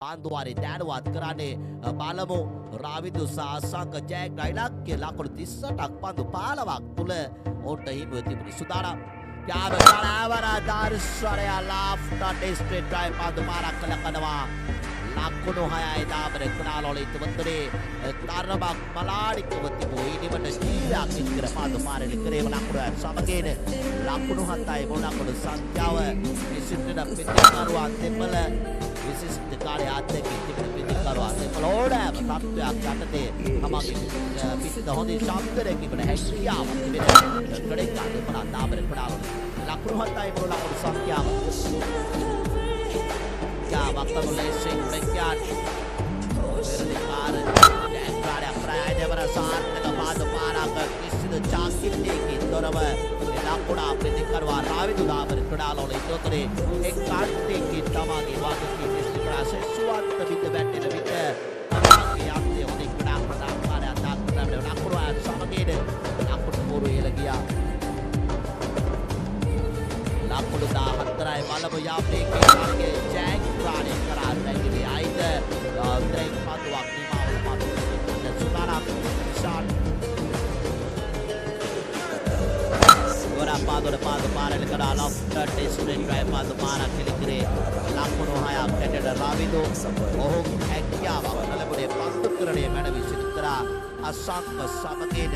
පාන්දුවාරේ දෑනුවත් කරන්නේ බලමු රාවිදු සාසංක ජයග්‍රහණක් ලකුණු 38ක් පන්දු 15ක් තුල ඔවුන්ට හිමිව තිබුණි සුදානම් යාවර දාර්ශනය ලාෆ්ට් ඩිස්ට්‍රික්ට් ඩ්‍රයිව් පන්දු මාරක් කළකනවා ලකුණු 6යි දාමර කුණාලෝල ඉතුවතරේ තරමක් මලානිකව තිබූ ඊනිමට ජීවයක් ඉස්කර පන්දු මාරෙල කරේම ලකුණු සමගින් ලකුණු 7යි මොනකුණු සංඛ්‍යාව විසිටන පිටිකරුවා දෙපළ විශිෂ්ට කාර්යාත්මක තිබෙන පිටිකරුවා දෙපළ ඕනෑම තත්ත්වයක් යටතේ තමගේ පිට හොඳින් ශබ්දයක් තිබෙන හැකියාව තිබෙන ගඩෙක් දෙපළ දාමර කුණාලෝල ලකුණු 7යි මොනකුණු සංඛ්‍යාව Waktu Bekian Berlikar Jengkara Praya Berasaarthaka පාද පාරක කිසිදු චාකින්නේකින් තොරව ලකුණා ප්‍රතිකරවා රාවිදු දාමර ක්‍රීඩාලෝල ඉතෝතරේ එක් කාර්යයකින් තමගේ වාදකී කිසි ප්‍රාසෙසුවත් බිඳ වැටෙන විට තමගේ යක්තිය හොඳින් ක්‍රීඩා ප්‍රදානකාරයා දාන්න ලකුණු සමගින් ලකුණු පොරු එළ ගියා ලකුණු 14යි බලමු යාප්ලේකේ මාර්ගයේ ජයග්‍රහණය කරා නැගිලි අයිද ද්‍රේක් පන්දුවක් නිමාවල පන්දුවක් සුදානම් ෂාට් ගොරා පාදොඩ පාදු පාරල කරා ලොෆ්ට් ඩිස්ට්‍රික්ට් ඩ්‍රයිව් පන්දු මාරක් කෙලිකරේ ලකුණු 6ක් කැටට රාවිදු ඔහු හැකියාවක් ලැබුණේ පන්දු කරණය මැනවි සිදු කරා අසංක සමගින්